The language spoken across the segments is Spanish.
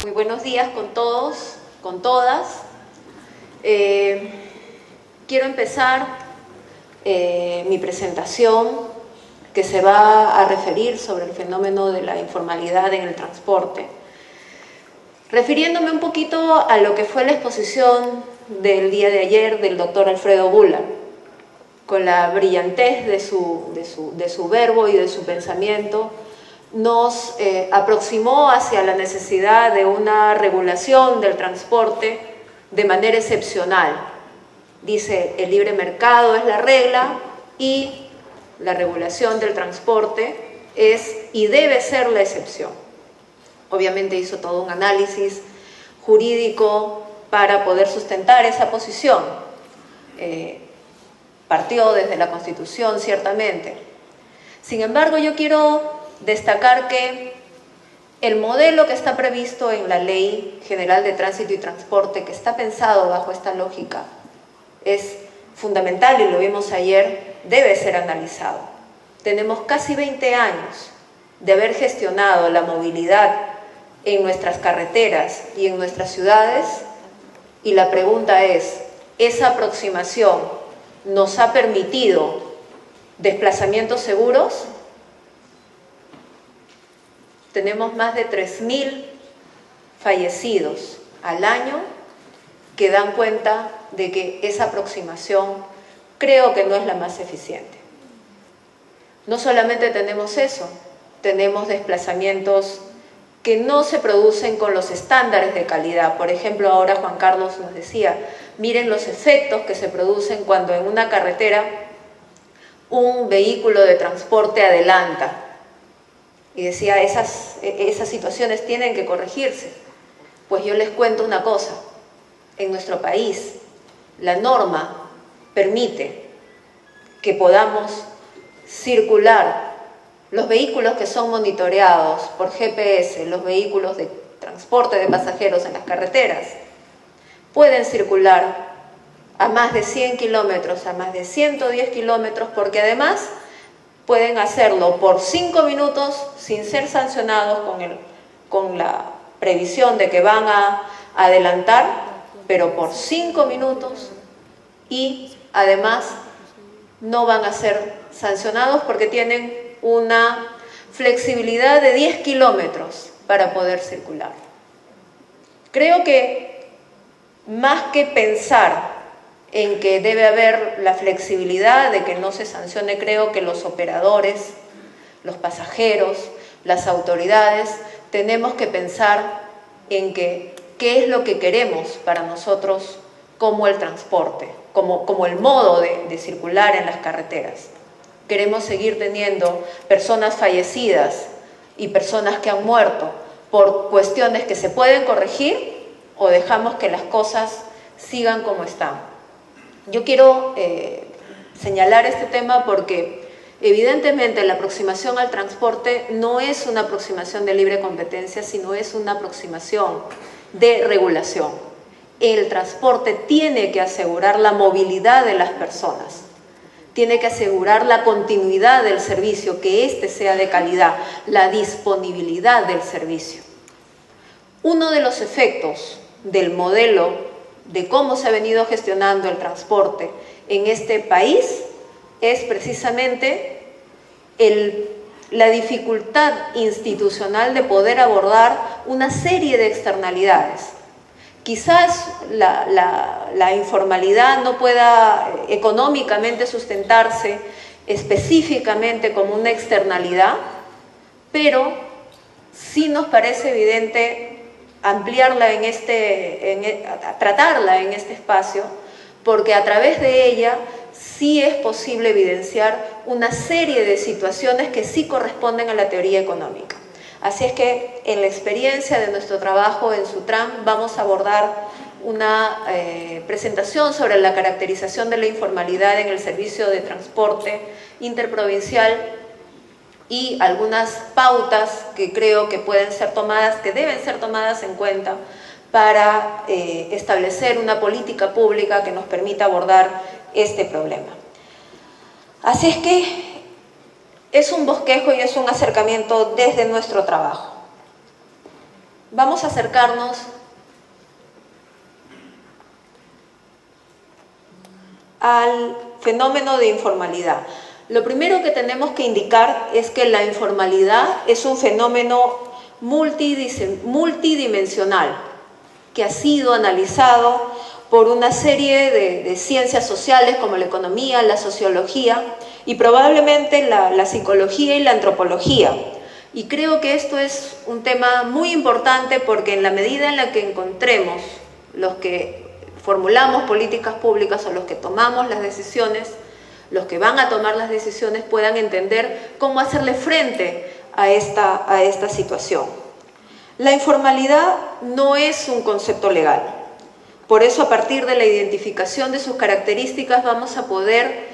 Muy buenos días con todos, con todas. Quiero empezar mi presentación que se va a referir sobre el fenómeno de la informalidad en el transporte, refiriéndome un poquito a lo que fue la exposición del día de ayer del doctor Alfredo Bula, con la brillantez de su verbo y de su pensamiento. Nos aproximó hacia la necesidad de una regulación del transporte de manera excepcional. Dice, el libre mercado es la regla y la regulación del transporte es y debe ser la excepción. Obviamente hizo todo un análisis jurídico para poder sustentar esa posición. Partió desde la Constitución, ciertamente. Sin embargo, yo quiero destacar que el modelo que está previsto en la Ley General de Tránsito y Transporte, que está pensado bajo esta lógica, es fundamental y lo vimos ayer, debe ser analizado. Tenemos casi 20 años de haber gestionado la movilidad en nuestras carreteras y en nuestras ciudades y la pregunta es, ¿esa aproximación nos ha permitido desplazamientos seguros? Tenemos más de 3.000 fallecidos al año que dan cuenta de que esa aproximación creo que no es la más eficiente. No solamente tenemos eso, tenemos desplazamientos que no se producen con los estándares de calidad. Por ejemplo, ahora Juan Carlos nos decía, miren los efectos que se producen cuando en una carretera un vehículo de transporte adelanta. Y decía, esas situaciones tienen que corregirse. Pues yo les cuento una cosa, en nuestro país la norma permite que podamos circular los vehículos que son monitoreados por GPS, los vehículos de transporte de pasajeros en las carreteras, pueden circular a más de 100 kilómetros, a más de 110 kilómetros, porque además pueden hacerlo por 5 minutos sin ser sancionados con la previsión de que van a adelantar, pero por 5 minutos y además no van a ser sancionados porque tienen una flexibilidad de 10 kilómetros para poder circular. Creo que más que pensar en que debe haber la flexibilidad de que no se sancione, creo que los operadores, los pasajeros, las autoridades, tenemos que pensar en que qué es lo que queremos para nosotros como el transporte, como el modo de circular en las carreteras. Queremos seguir teniendo personas fallecidas y personas que han muerto por cuestiones que se pueden corregir o dejamos que las cosas sigan como están. Yo quiero señalar este tema porque evidentemente la aproximación al transporte no es una aproximación de libre competencia, sino es una aproximación de regulación. El transporte tiene que asegurar la movilidad de las personas, tiene que asegurar la continuidad del servicio, que éste sea de calidad, la disponibilidad del servicio. Uno de los efectos del modelo de cómo se ha venido gestionando el transporte en este país es precisamente la dificultad institucional de poder abordar una serie de externalidades. Quizás la informalidad no pueda económicamente sustentarse específicamente como una externalidad, pero sí nos parece evidente ampliarla tratarla en este espacio, porque a través de ella sí es posible evidenciar una serie de situaciones que sí corresponden a la teoría económica. Así es que en la experiencia de nuestro trabajo en Sutran vamos a abordar una presentación sobre la caracterización de la informalidad en el servicio de transporte interprovincial y algunas pautas que creo que pueden ser tomadas, que deben ser tomadas en cuenta para establecer una política pública que nos permita abordar este problema. Así es que es un bosquejo y es un acercamiento desde nuestro trabajo. vamos a acercarnos al fenómeno de informalidad. Lo primero que tenemos que indicar es que la informalidad es un fenómeno multidimensional que ha sido analizado por una serie de ciencias sociales como la economía, la sociología y probablemente la psicología y la antropología. Y creo que esto es un tema muy importante porque en la medida en la que encontremos los que formulamos políticas públicas o los que tomamos las decisiones, los que van a tomar las decisiones puedan entender cómo hacerle frente a esta situación. La informalidad no es un concepto legal. Por eso, a partir de la identificación de sus características, vamos a poder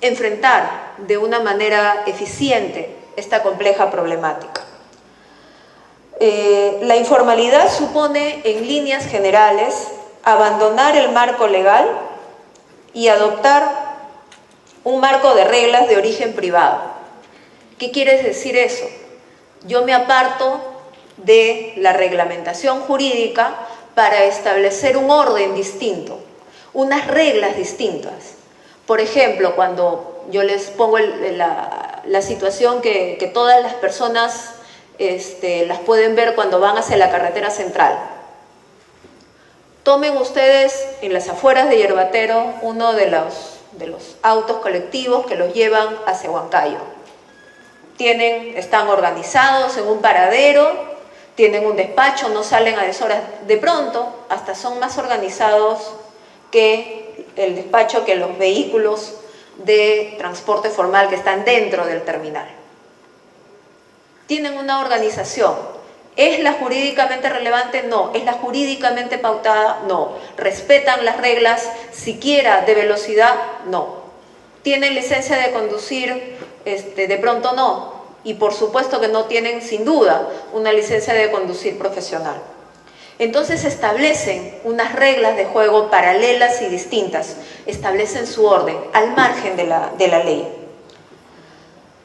enfrentar de una manera eficiente esta compleja problemática. La informalidad supone, en líneas generales, abandonar el marco legal y adoptar un marco de reglas de origen privado. ¿Qué quiere decir eso? Yo me aparto de la reglamentación jurídica para establecer un orden distinto, unas reglas distintas. Por ejemplo, cuando yo les pongo la situación que todas las personas las pueden ver cuando van hacia la carretera central. Tomen ustedes en las afueras de Yerbatero uno de los autos colectivos que los llevan hacia Huancayo. Están organizados en un paradero, tienen un despacho, no salen a deshoras. De pronto, hasta son más organizados que el despacho, que los vehículos de transporte formal que están dentro del terminal. Tienen una organización. ¿Es la jurídicamente relevante? No. ¿Es la jurídicamente pautada? No. ¿Respetan las reglas siquiera de velocidad? No. ¿Tienen licencia de conducir? De pronto no. Y por supuesto que no tienen, sin duda, una licencia de conducir profesional. Entonces establecen unas reglas de juego paralelas y distintas, establecen su orden al margen de la ley.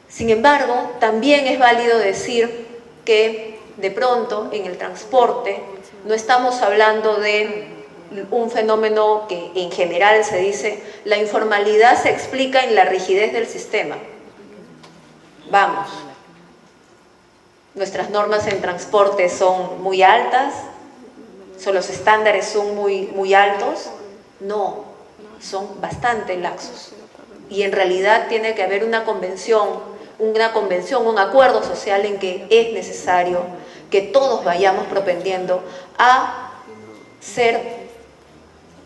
Sin embargo, también es válido decir que de pronto en el transporte no estamos hablando de un fenómeno que en general se dice, la informalidad se explica en la rigidez del sistema. Vamos, nuestras normas en transporte son muy altas, los estándares son muy altos. No, son bastante laxos. Y en realidad tiene que haber una convención, un acuerdo social en que es necesario que todos vayamos propendiendo a ser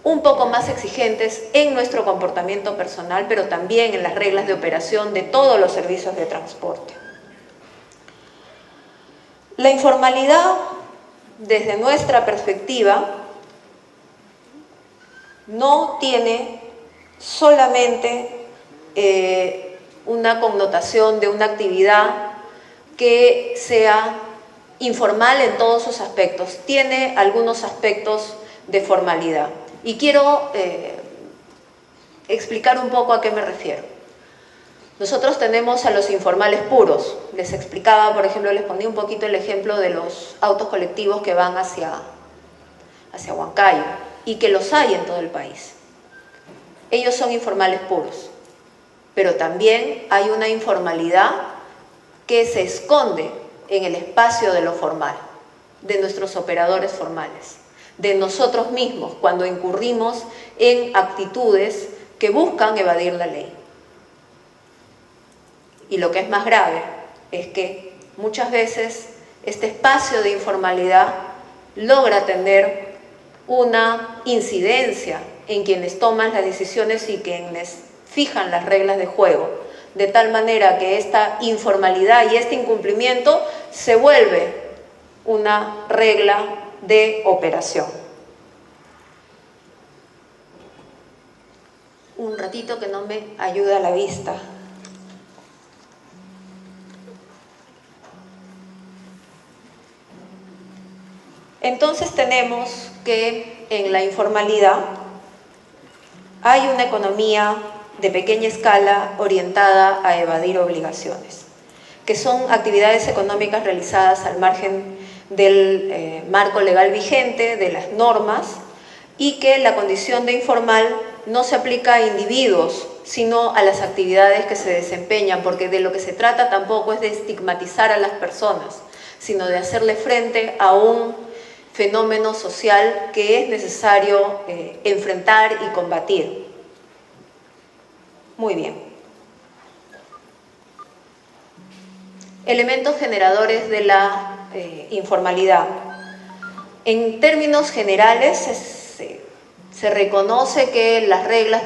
un poco más exigentes en nuestro comportamiento personal, pero también en las reglas de operación de todos los servicios de transporte. La informalidad, desde nuestra perspectiva, no tiene solamente una connotación de una actividad que sea informal en todos sus aspectos, tiene algunos aspectos de formalidad. Y quiero explicar un poco a qué me refiero. Nosotros tenemos a los informales puros. Les explicaba, por ejemplo, les ponía un poquito el ejemplo de los autos colectivos que van hacia Huancayo y que los hay en todo el país. Ellos son informales puros, pero también hay una informalidad que se esconde en el espacio de lo formal, de nuestros operadores formales, de nosotros mismos cuando incurrimos en actitudes que buscan evadir la ley. Y lo que es más grave es que muchas veces este espacio de informalidad logra tener una incidencia en quienes toman las decisiones y quienes fijan las reglas de juego, de tal manera que esta informalidad y este incumplimiento se vuelve una regla de operación. Un ratito que no me ayuda la vista. Entonces tenemos que en la informalidad hay una economía de pequeña escala orientada a evadir obligaciones, que son actividades económicas realizadas al margen del marco legal vigente, de las normas, y que la condición de informal no se aplica a individuos, sino a las actividades que se desempeñan, porque de lo que se trata tampoco es de estigmatizar a las personas, sino de hacerle frente a un fenómeno social que es necesario enfrentar y combatir. Muy bien. Elementos generadores de la informalidad. En términos generales, se reconoce que las reglas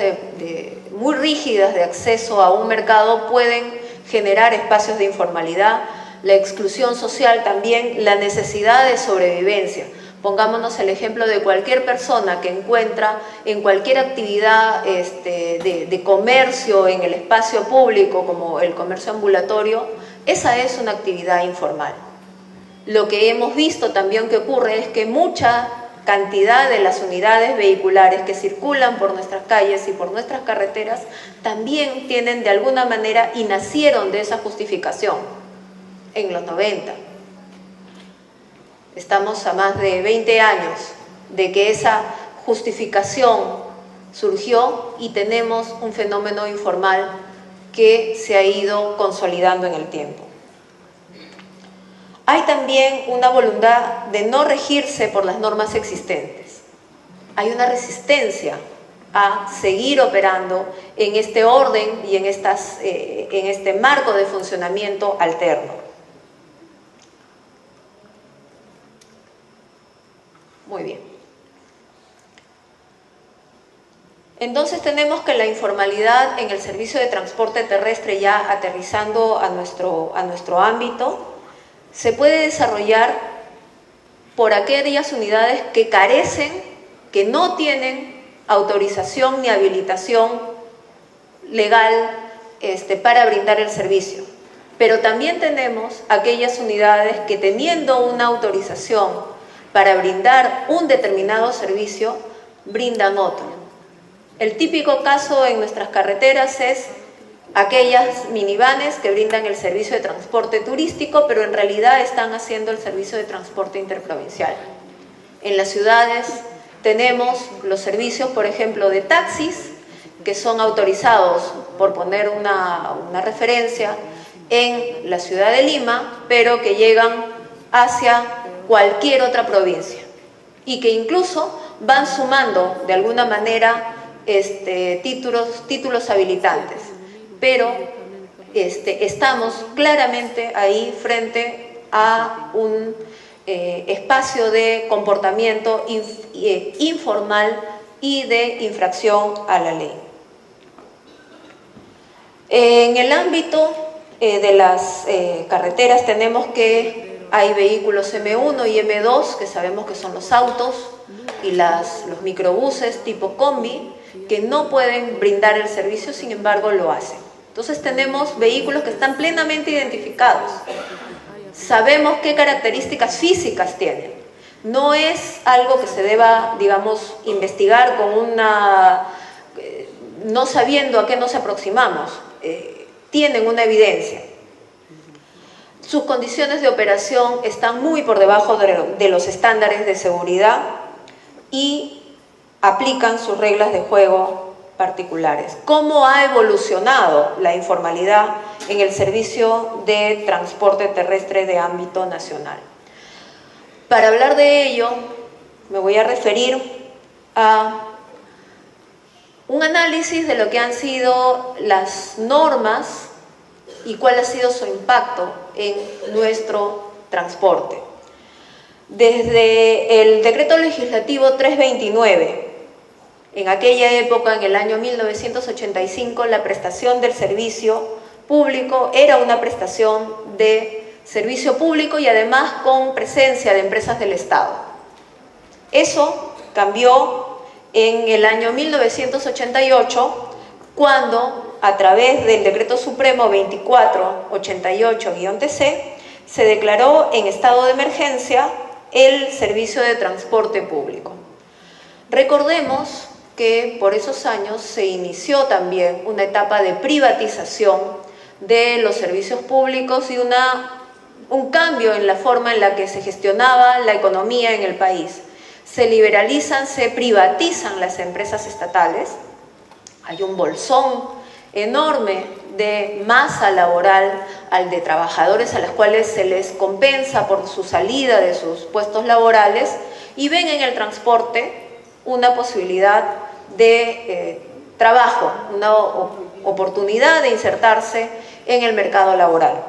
muy rígidas de acceso a un mercado pueden generar espacios de informalidad, la exclusión social también, la necesidad de sobrevivencia. Pongámonos el ejemplo de cualquier persona que encuentra en cualquier actividad de comercio en el espacio público, como el comercio ambulatorio, esa es una actividad informal. Lo que hemos visto también que ocurre es que mucha cantidad de las unidades vehiculares que circulan por nuestras calles y por nuestras carreteras también tienen de alguna manera y nacieron de esa justificación en los 90. Estamos a más de 20 años de que esa justificación surgió y tenemos un fenómeno informal que se ha ido consolidando en el tiempo. Hay también una voluntad de no regirse por las normas existentes. Hay una resistencia a seguir operando en este orden y en este marco de funcionamiento alterno. Muy bien. Entonces tenemos que la informalidad en el servicio de transporte terrestre, ya aterrizando a nuestro ámbito, se puede desarrollar por aquellas unidades que carecen, que no tienen autorización ni habilitación legal para brindar el servicio. Pero también tenemos aquellas unidades que, teniendo una autorización para brindar un determinado servicio, brindan otro. El típico caso en nuestras carreteras es aquellas minivanes que brindan el servicio de transporte turístico, pero en realidad están haciendo el servicio de transporte interprovincial. En las ciudades tenemos los servicios, por ejemplo, de taxis, que son autorizados, por poner una referencia, en la ciudad de Lima, pero que llegan hacia cualquier otra provincia y que incluso van sumando de alguna manera títulos habilitantes. Pero estamos claramente ahí frente a un espacio de comportamiento informal y de infracción a la ley. En el ámbito de las carreteras tenemos que hay vehículos M1 y M2, que sabemos que son los autos y los microbuses tipo combi, que no pueden brindar el servicio, sin embargo lo hacen. Entonces tenemos vehículos que están plenamente identificados. Sabemos qué características físicas tienen. No es algo que se deba, digamos, investigar con no sabiendo a qué nos aproximamos. Tienen una evidencia. Sus condiciones de operación están muy por debajo de los estándares de seguridad y aplican sus reglas de juego particulares. ¿Cómo ha evolucionado la informalidad en el servicio de transporte terrestre de ámbito nacional? Para hablar de ello, me voy a referir a un análisis de lo que han sido las normas y cuál ha sido su impacto en nuestro transporte. Desde el Decreto Legislativo 329, en aquella época, en el año 1985, la prestación del servicio público era una prestación de servicio público y además con presencia de empresas del Estado. Eso cambió en el año 1988, cuando a través del Decreto Supremo 2488-TC, se declaró en estado de emergencia el servicio de transporte público. Recordemos que por esos años se inició también una etapa de privatización de los servicios públicos y una un cambio en la forma en la que se gestionaba la economía en el país. Se liberalizan, se privatizan las empresas estatales, hay un bolsón enorme de masa laboral al de trabajadores a los cuales se les compensa por su salida de sus puestos laborales y ven en el transporte una posibilidad de trabajo, una oportunidad de insertarse en el mercado laboral.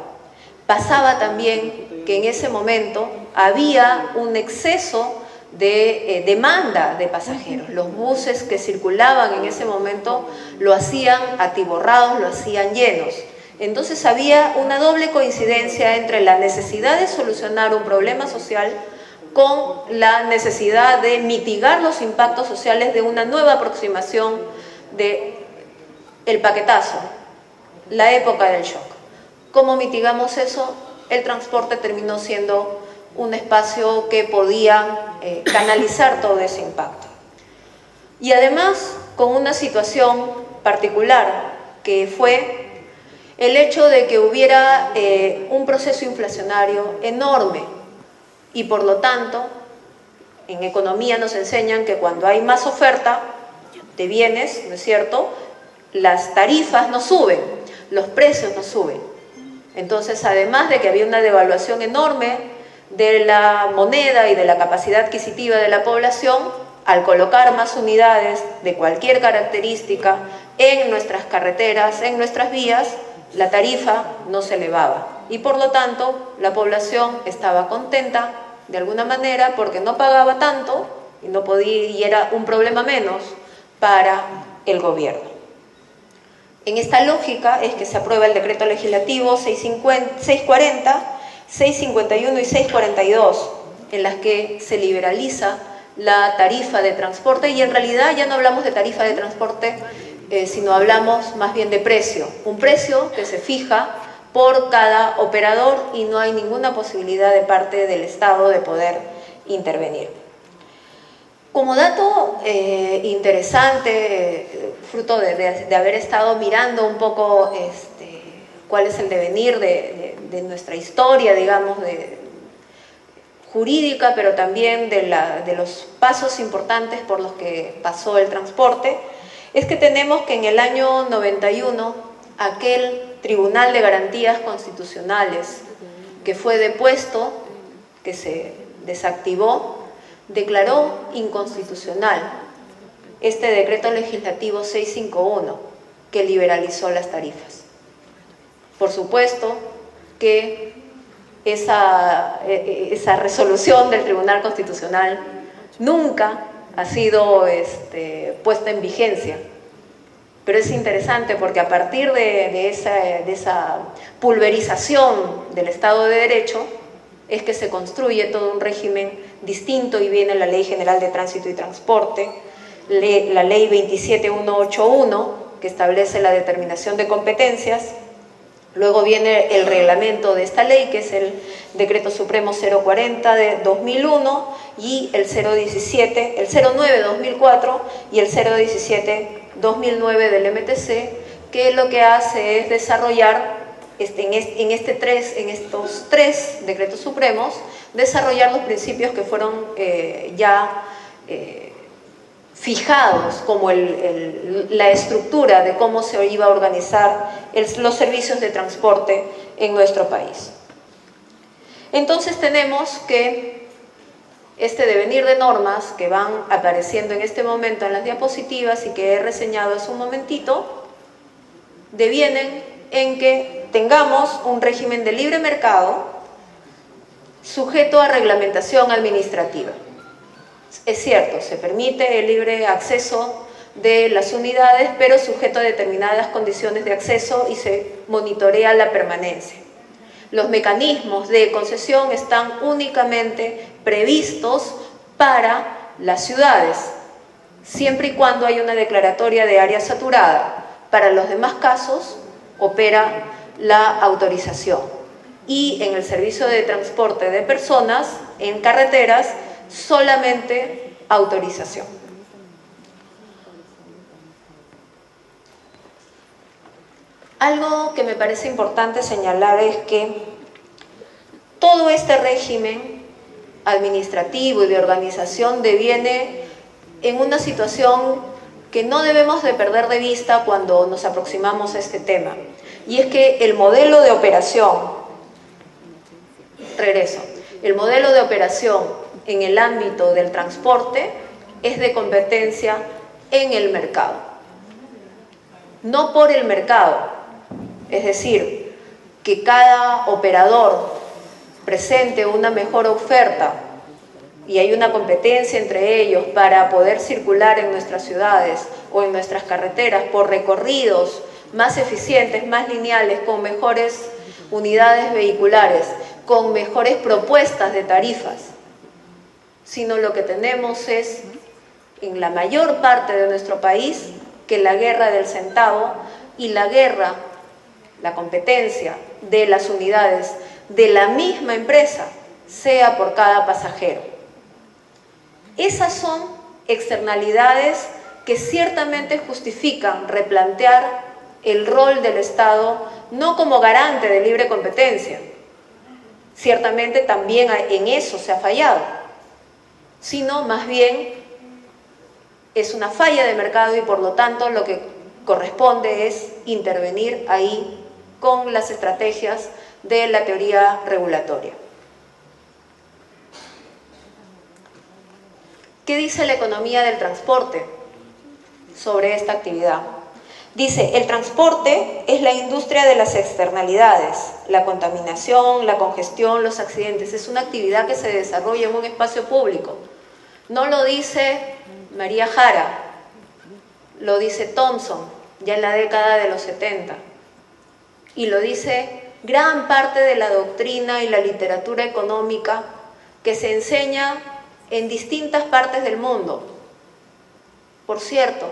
Pasaba también que en ese momento había un exceso de demanda de pasajeros. Los buses que circulaban en ese momento lo hacían atiborrados, lo hacían llenos. Entonces había una doble coincidencia entre la necesidad de solucionar un problema social con la necesidad de mitigar los impactos sociales de una nueva aproximación del paquetazo, la época del shock. ¿Cómo mitigamos eso? El transporte terminó siendo un espacio que podía canalizar todo ese impacto. Y además, con una situación particular, que fue el hecho de que hubiera un proceso inflacionario enorme, y por lo tanto, en economía nos enseñan que cuando hay más oferta de bienes, ¿no es cierto?, las tarifas no suben, los precios no suben. Entonces, además de que había una devaluación enorme de la moneda y de la capacidad adquisitiva de la población, al colocar más unidades de cualquier característica en nuestras carreteras, en nuestras vías, la tarifa no se elevaba. Y por lo tanto, la población estaba contenta de alguna manera porque no pagaba tanto y no podía, y era un problema menos para el gobierno. En esta lógica es que se aprueba el decreto legislativo 640, 651 y 642, en las que se liberaliza la tarifa de transporte, y en realidad ya no hablamos de tarifa de transporte, sino hablamos más bien de precio. Un precio que se fija por cada operador y no hay ninguna posibilidad de parte del Estado de poder intervenir. Como dato interesante, fruto de haber estado mirando un poco cuál es el devenir de nuestra historia, digamos, jurídica, pero también de los pasos importantes por los que pasó el transporte, es que tenemos que en el año 91, aquel Tribunal de Garantías Constitucionales que fue depuesto, que se desactivó, declaró inconstitucional este decreto legislativo 651 que liberalizó las tarifas. Por supuesto que esa resolución del Tribunal Constitucional nunca ha sido puesta en vigencia, pero es interesante porque a partir de esa pulverización del Estado de Derecho es que se construye todo un régimen distinto y viene la Ley General de Tránsito y Transporte, la Ley 27181, que establece la determinación de competencias. Luego viene el reglamento de esta ley, que es el Decreto Supremo 040 de 2001 y el 017, el 09 de 2004 y el 017 2009 del MTC, que lo que hace es desarrollar en estos tres decretos supremos, desarrollar los principios que fueron fijados como la estructura de cómo se iba a organizar los servicios de transporte en nuestro país. Entonces tenemos que este devenir de normas que van apareciendo en este momento en las diapositivas y que he reseñado hace un momentito, devienen en que tengamos un régimen de libre mercado sujeto a reglamentación administrativa. Es cierto, se permite el libre acceso de las unidades, pero sujeto a determinadas condiciones de acceso y se monitorea la permanencia. Los mecanismos de concesión están únicamente previstos para las ciudades, siempre y cuando hay una declaratoria de área saturada. Para los demás casos opera la autorización. Y en el servicio de transporte de personas en carreteras, solamente autorización. Algo que me parece importante señalar es que todo este régimen administrativo y de organización deviene en una situación que no debemos de perder de vista cuando nos aproximamos a este tema. Y es que el modelo de operación, el modelo de operación en el ámbito del transporte es de competencia en el mercado. No por el mercado, es decir, que cada operador presente una mejor oferta y hay una competencia entre ellos para poder circular en nuestras ciudades o en nuestras carreteras por recorridos más eficientes, más lineales, con mejores unidades vehiculares, con mejores propuestas de tarifas, sino lo que tenemos es, en la mayor parte de nuestro país, que la guerra del centavo y la competencia de las unidades de la misma empresa sea por cada pasajero. Esas son externalidades que ciertamente justifican replantear el rol del Estado no como garante de libre competencia. Ciertamente también en eso se ha fallado, sino más bien es una falla de mercado y por lo tanto lo que corresponde es intervenir ahí con las estrategias de la teoría regulatoria. ¿Qué dice la economía del transporte sobre esta actividad? Dice, el transporte es la industria de las externalidades, la contaminación, la congestión, los accidentes. Es una actividad que se desarrolla en un espacio público. No lo dice María Jara, lo dice Thompson, ya en la década de los 70. Y lo dice gran parte de la doctrina y la literatura económica que se enseña en distintas partes del mundo. Por cierto,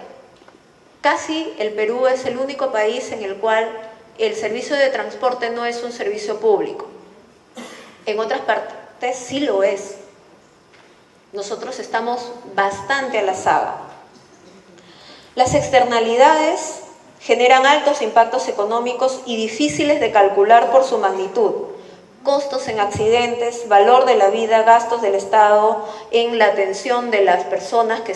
casi el Perú es el único país en el cual el servicio de transporte no es un servicio público. En otras partes sí lo es. Nosotros estamos bastante a la saga. Las externalidades generan altos impactos económicos y difíciles de calcular por su magnitud. Costos en accidentes, valor de la vida, gastos del Estado en la atención de las personas que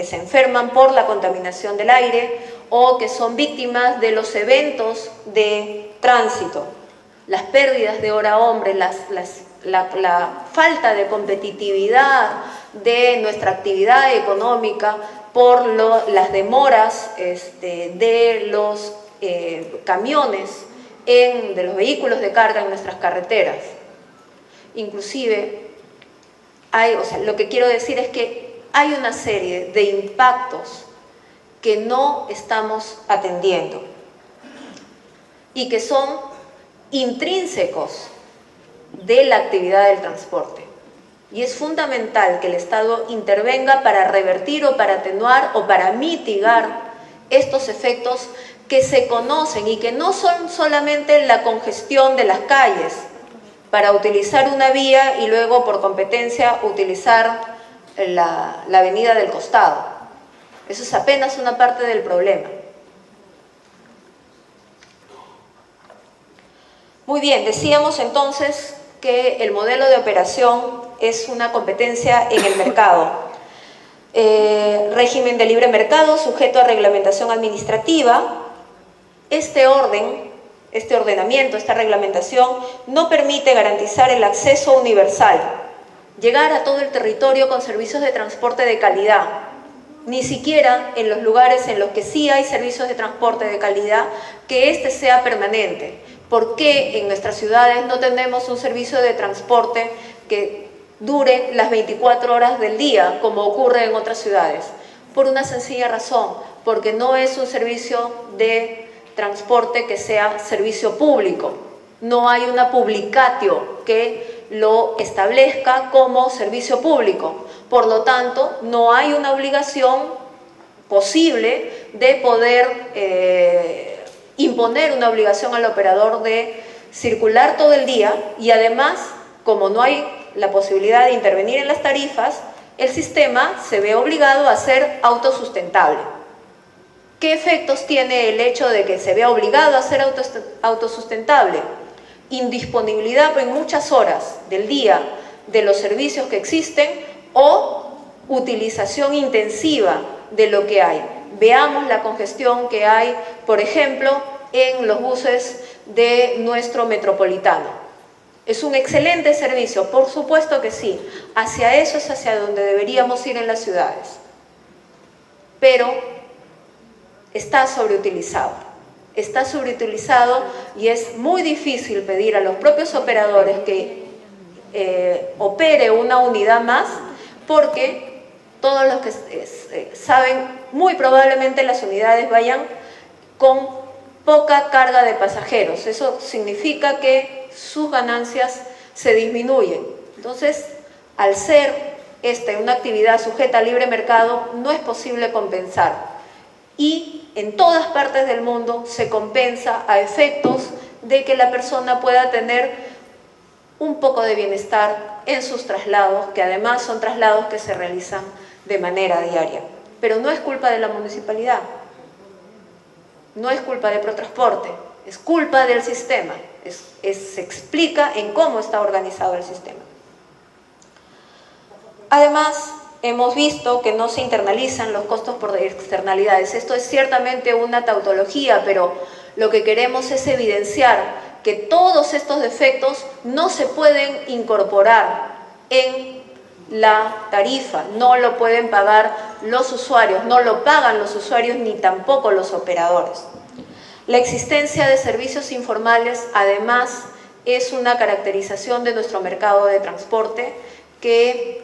se enferman por la contaminación del aire o que son víctimas de los eventos de tránsito, las pérdidas de hora hombre, la falta de competitividad de nuestra actividad económica por las demoras de los camiones, de los vehículos de carga en nuestras carreteras. Inclusive, lo que quiero decir es que hay una serie de impactos que no estamos atendiendo y que son intrínsecos de la actividad del transporte. Y es fundamental que el Estado intervenga para revertir o para atenuar o para mitigar estos efectos que se conocen y que no son solamente la congestión de las calles para utilizar una vía y luego por competencia utilizar la avenida del costado. Eso es apenas una parte del problema. Muy bien, decíamos entonces que el modelo de operación es una competencia en el mercado. Régimen de libre mercado sujeto a reglamentación administrativa. Este ordenamiento, esta reglamentación no permite garantizar el acceso universal, llegar a todo el territorio con servicios de transporte de calidad, ni siquiera en los lugares en los que sí hay servicios de transporte de calidad, que este sea permanente. ¿Por qué en nuestras ciudades no tenemos un servicio de transporte que dure las 24 horas del día, como ocurre en otras ciudades? Por una sencilla razón, porque no es un servicio de transporte que sea servicio público. No hay una publicatio que lo establezca como servicio público. Por lo tanto, no hay una obligación posible de poder imponer una obligación al operador de circular todo el día y además, como no hay la posibilidad de intervenir en las tarifas, el sistema se ve obligado a ser autosustentable. ¿Qué efectos tiene el hecho de que se vea obligado a ser autosustentable? indisponibilidad en muchas horas del día de los servicios que existen o utilización intensiva de lo que hay. Veamos la congestión que hay, por ejemplo, en los buses de nuestro metropolitano. ¿Es un excelente servicio? Por supuesto que sí. Hacia eso es hacia donde deberíamos ir en las ciudades. Pero está sobreutilizado. Está sobreutilizado y es muy difícil pedir a los propios operadores que opere una unidad más, porque todos los que saben, muy probablemente las unidades vayan con poca carga de pasajeros. Eso significa que sus ganancias se disminuyen. Entonces, al ser una actividad sujeta a libre mercado, no es posible compensar. Y en todas partes del mundo se compensa a efectos de que la persona pueda tener un poco de bienestar en sus traslados, que además son traslados que se realizan de manera diaria. Pero no es culpa de la municipalidad, no es culpa de Protransporte, es culpa del sistema, se explica en cómo está organizado el sistema. Además, hemos visto que no se internalizan los costos por externalidades. Esto es ciertamente una tautología, pero lo que queremos es evidenciar que todos estos defectos no se pueden incorporar en la tarifa, no lo pueden pagar los usuarios, no lo pagan los usuarios ni tampoco los operadores. La existencia de servicios informales, además, es una caracterización de nuestro mercado de transporte que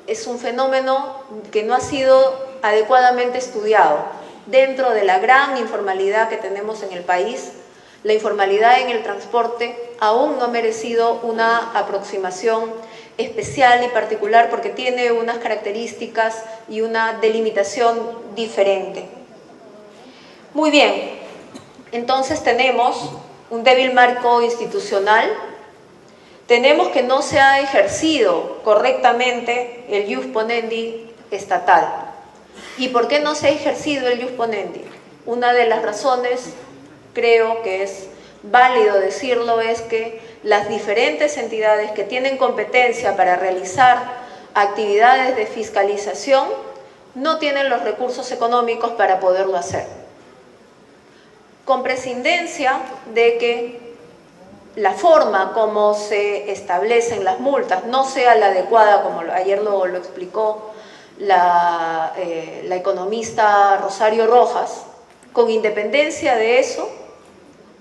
es un fenómeno que no ha sido adecuadamente estudiado. Dentro de la gran informalidad que tenemos en el país, la informalidad en el transporte aún no ha merecido una aproximación especial y particular porque tiene unas características y una delimitación diferente. Muy bien, entonces tenemos un débil marco institucional, tenemos que no se ha ejercido correctamente el ius ponendi estatal. ¿Y por qué no se ha ejercido el ius ponendi? Una de las razones, creo que es válido decirlo, es que las diferentes entidades que tienen competencia para realizar actividades de fiscalización no tienen los recursos económicos para poderlo hacer. Con prescindencia de que la forma como se establecen las multas no sea la adecuada, como ayer lo explicó la economista Rosario Rojas, con independencia de eso,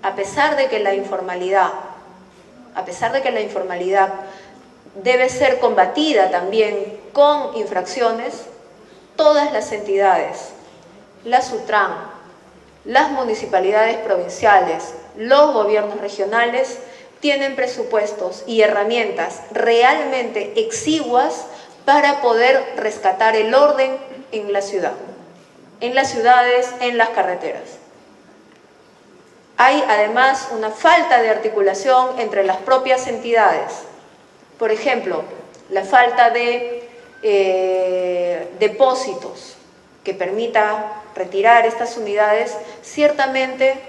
a pesar de que la informalidad debe ser combatida también con infracciones, todas las entidades, la SUTRAN, las municipalidades provinciales, los gobiernos regionales, tienen presupuestos y herramientas realmente exiguas para poder rescatar el orden en la ciudad, en las ciudades, en las carreteras. Hay además una falta de articulación entre las propias entidades. Por ejemplo, la falta de depósitos que permita retirar estas unidades ciertamente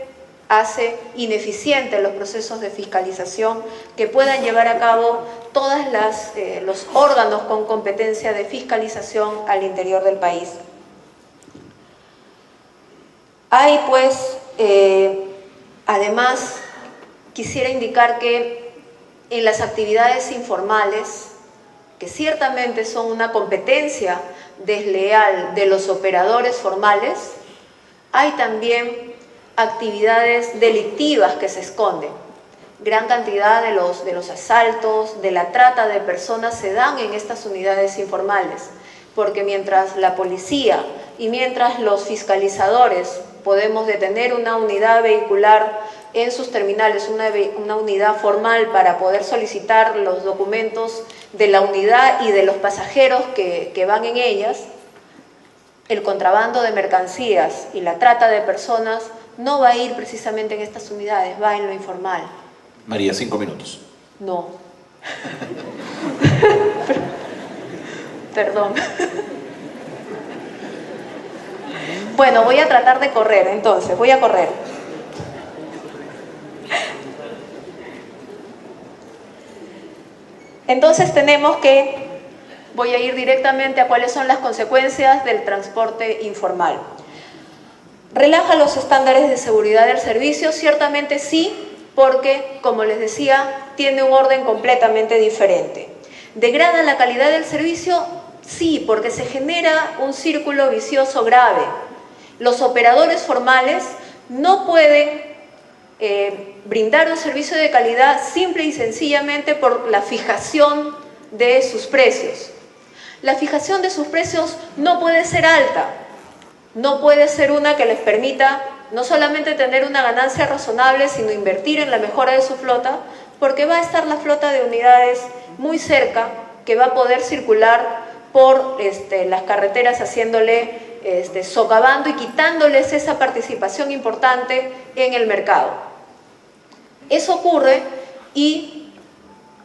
hace ineficientes los procesos de fiscalización que puedan llevar a cabo todos los órganos con competencia de fiscalización al interior del país. Hay pues, además, quisiera indicar que en las actividades informales, que ciertamente son una competencia desleal de los operadores formales, hay también actividades delictivas que se esconden. Gran cantidad de los asaltos, de la trata de personas se dan en estas unidades informales, porque mientras la policía y mientras los fiscalizadores podemos detener una unidad vehicular en sus terminales, una unidad formal para poder solicitar los documentos de la unidad y de los pasajeros que van en ellas, el contrabando de mercancías y la trata de personas no va a ir precisamente en estas unidades, va en lo informal. María, 5 minutos. No. Perdón. Bueno, voy a tratar de correr, entonces, voy a correr. Entonces tenemos que, voy a ir directamente a cuáles son las consecuencias del transporte informal. ¿Relaja los estándares de seguridad del servicio? Ciertamente sí, porque, como les decía, tiene un orden completamente diferente. ¿Degrada la calidad del servicio? Sí, porque se genera un círculo vicioso grave. Los operadores formales no pueden brindar un servicio de calidad simple y sencillamente por la fijación de sus precios. La fijación de sus precios no puede ser alta, no puede ser una que les permita no solamente tener una ganancia razonable, sino invertir en la mejora de su flota, porque va a estar la flota de unidades muy cerca, que va a poder circular por las carreteras haciéndole, socavando y quitándoles esa participación importante en el mercado. Eso ocurre y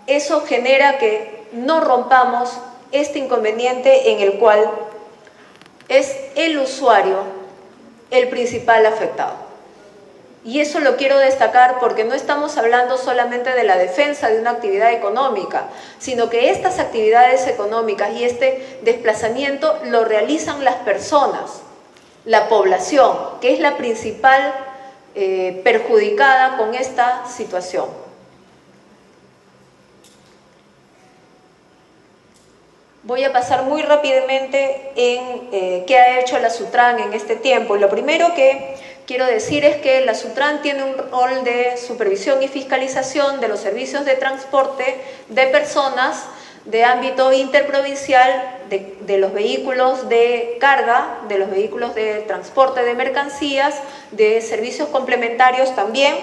eso genera que no rompamos este inconveniente en el cual es el usuario el principal afectado. Y eso lo quiero destacar porque no estamos hablando solamente de la defensa de una actividad económica, sino que estas actividades económicas y este desplazamiento lo realizan las personas, la población, que es la principal perjudicada con esta situación. Voy a pasar muy rápidamente en qué ha hecho la SUTRAN en este tiempo. Y lo primero que quiero decir es que la SUTRAN tiene un rol de supervisión y fiscalización de los servicios de transporte de personas de ámbito interprovincial, de los vehículos de carga, de los vehículos de transporte de mercancías, de servicios complementarios también,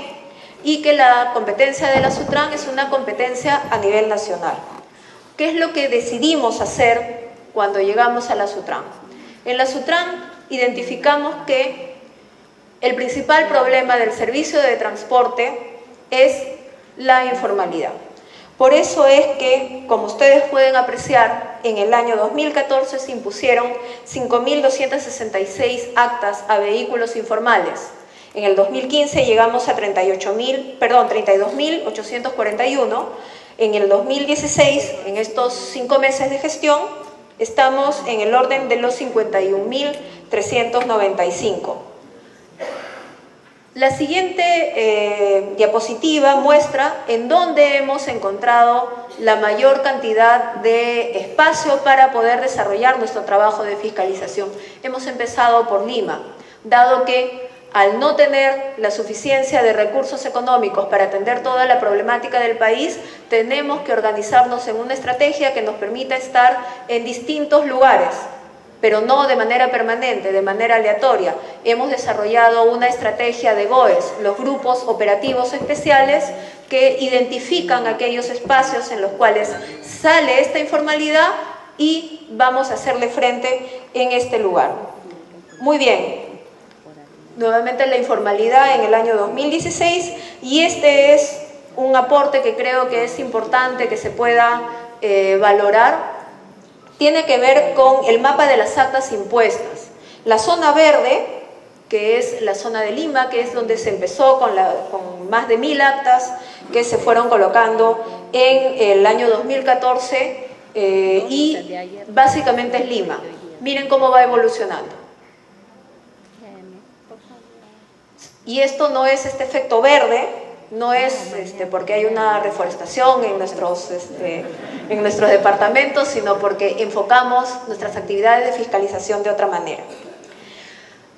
y que la competencia de la SUTRAN es una competencia a nivel nacional. ¿Qué es lo que decidimos hacer cuando llegamos a la SUTRAN? En la SUTRAN identificamos que el principal problema del servicio de transporte es la informalidad. Por eso es que, como ustedes pueden apreciar, en el año 2014 se impusieron 5.266 actas a vehículos informales. En el 2015 llegamos a 32.841. En el 2016, en estos 5 meses de gestión, estamos en el orden de los 51.395. La siguiente diapositiva muestra en dónde hemos encontrado la mayor cantidad de espacio para poder desarrollar nuestro trabajo de fiscalización. Hemos empezado por Lima, dado que al no tener la suficiencia de recursos económicos para atender toda la problemática del país, tenemos que organizarnos en una estrategia que nos permita estar en distintos lugares, pero no de manera permanente, de manera aleatoria. Hemos desarrollado una estrategia de GOES, los grupos operativos especiales, que identifican aquellos espacios en los cuales sale esta informalidad y vamos a hacerle frente en este lugar. Muy bien. Nuevamente la informalidad en el año 2016, y este es un aporte que creo que es importante que se pueda valorar. Tiene que ver con el mapa de las actas impuestas. La zona verde, que es la zona de Lima, que es donde se empezó con más de 1.000 actas que se fueron colocando en el año 2014 y básicamente es Lima. Miren cómo va evolucionando. Y esto no es este efecto verde, no es porque hay una reforestación en nuestros departamentos, sino porque enfocamos nuestras actividades de fiscalización de otra manera.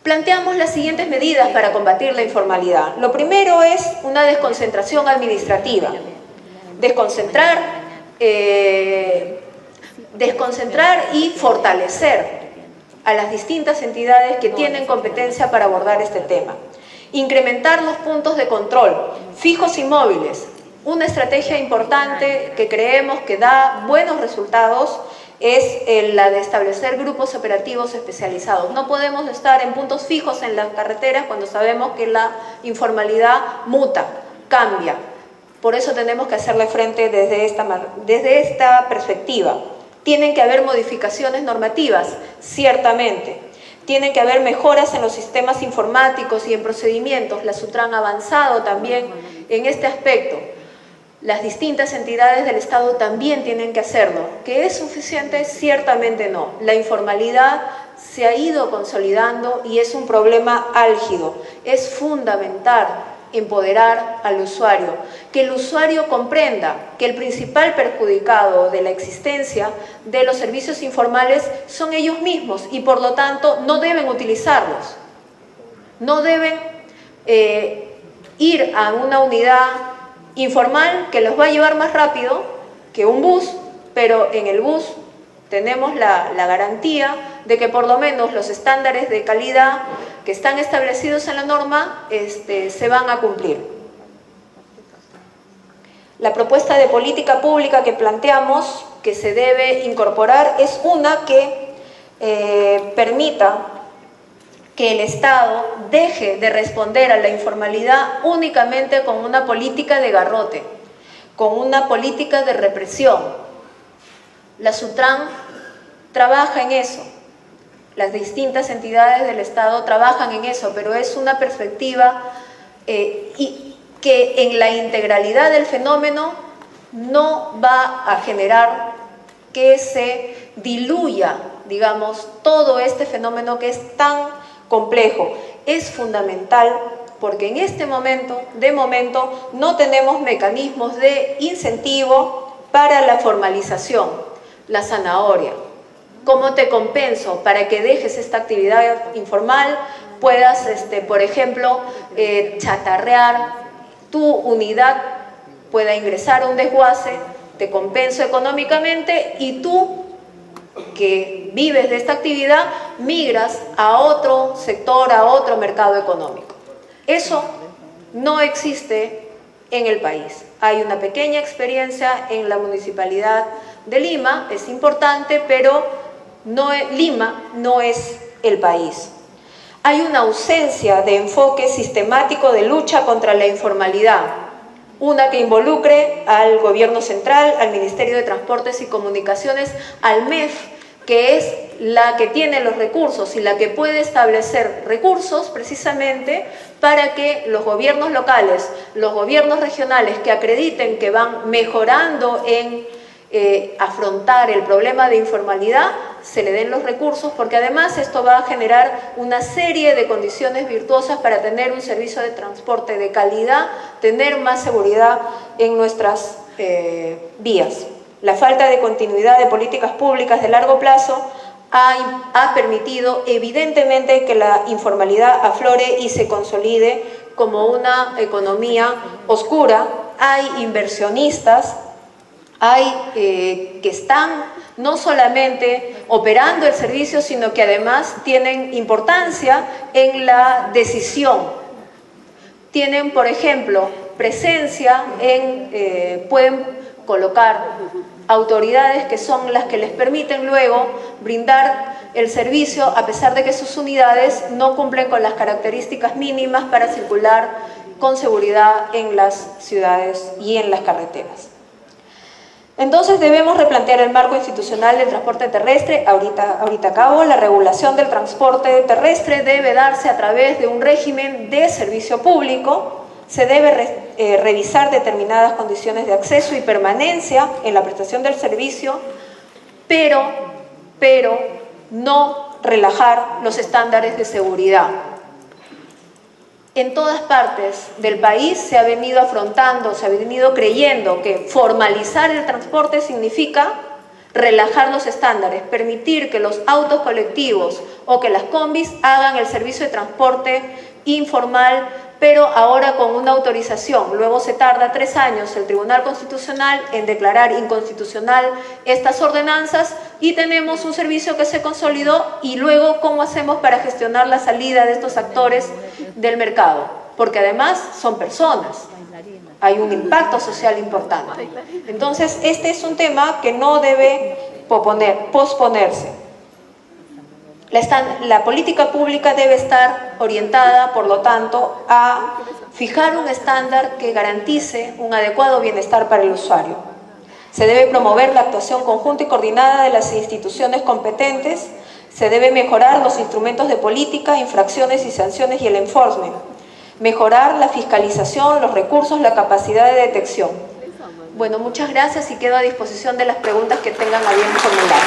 Planteamos las siguientes medidas para combatir la informalidad. Lo primero es una desconcentración administrativa. Desconcentrar y fortalecer a las distintas entidades que tienen competencia para abordar este tema. Incrementar los puntos de control, fijos y móviles. Una estrategia importante que creemos que da buenos resultados es la de establecer grupos operativos especializados. No podemos estar en puntos fijos en las carreteras cuando sabemos que la informalidad muta, cambia. Por eso tenemos que hacerle frente desde esta perspectiva. Tienen que haber modificaciones normativas, ciertamente. Tienen que haber mejoras en los sistemas informáticos y en procedimientos. La SUTRAN ha avanzado también en este aspecto. las distintas entidades del Estado también tienen que hacerlo. ¿Que es suficiente? Ciertamente no. La informalidad se ha ido consolidando y es un problema álgido. Es fundamental empoderar al usuario, que el usuario comprenda que el principal perjudicado de la existencia de los servicios informales son ellos mismos y por lo tanto no deben utilizarlos. No deben ir a una unidad informal que los va a llevar más rápido que un bus, pero en el bus tenemos la garantía de que por lo menos los estándares de calidad que están establecidos en la norma se van a cumplir. La propuesta de política pública que planteamos que se debe incorporar es una que permita que el Estado deje de responder a la informalidad únicamente con una política de garrote, con una política de represión. La SUTRAN trabaja en eso, las distintas entidades del Estado trabajan en eso, pero es una perspectiva y que en la integralidad del fenómeno no va a generar que se diluya, digamos, todo este fenómeno que es tan complejo. Es fundamental porque en este momento, de momento, no tenemos mecanismos de incentivo para la formalización, la zanahoria. ¿Cómo te compenso para que dejes esta actividad informal? Puedas, por ejemplo, chatarrear tu unidad, pueda ingresar a un desguace, te compenso económicamente y tú, que vives de esta actividad, migras a otro sector, a otro mercado económico. Eso no existe en el país. Hay una pequeña experiencia en la Municipalidad de Lima, es importante, pero Lima no es el país. Hay una ausencia de enfoque sistemático de lucha contra la informalidad, una que involucre al Gobierno Central, al Ministerio de Transportes y Comunicaciones, al MEF, que es la que tiene los recursos y la que puede establecer recursos precisamente para que los gobiernos locales, los gobiernos regionales que acrediten que van mejorando en afrontar el problema de informalidad, se le den los recursos, porque además esto va a generar una serie de condiciones virtuosas para tener un servicio de transporte de calidad, tener más seguridad en nuestras vías. La falta de continuidad de políticas públicas de largo plazo ha permitido evidentemente que la informalidad aflore y se consolide como una economía oscura. Hay inversionistas, que están no solamente operando el servicio, sino que además tienen importancia en la decisión. Tienen, por ejemplo, presencia pueden colocar autoridades que son las que les permiten luego brindar el servicio, a pesar de que sus unidades no cumplen con las características mínimas para circular con seguridad en las ciudades y en las carreteras. Entonces debemos replantear el marco institucional del transporte terrestre. Ahorita acabo. La regulación del transporte terrestre debe darse a través de un régimen de servicio público. Se debe revisar determinadas condiciones de acceso y permanencia en la prestación del servicio, pero no relajar los estándares de seguridad. En todas partes del país se ha venido afrontando, se ha venido creyendo que formalizar el transporte significa relajar los estándares, permitir que los autos colectivos o que las combis hagan el servicio de transporte informal, pero ahora con una autorización. Luego se tarda 3 años el Tribunal Constitucional en declarar inconstitucional estas ordenanzas y tenemos un servicio que se consolidó. Y luego, ¿cómo hacemos para gestionar la salida de estos actores del mercado? Porque además son personas, hay un impacto social importante. Entonces, este es un tema que no debe posponerse. La política pública debe estar orientada, por lo tanto, a fijar un estándar que garantice un adecuado bienestar para el usuario. Se debe promover la actuación conjunta y coordinada de las instituciones competentes. Se debe mejorar los instrumentos de política, infracciones y sanciones y el enforcement. Mejorar la fiscalización, los recursos, la capacidad de detección. Bueno, muchas gracias y quedo a disposición de las preguntas que tengan a bien formular.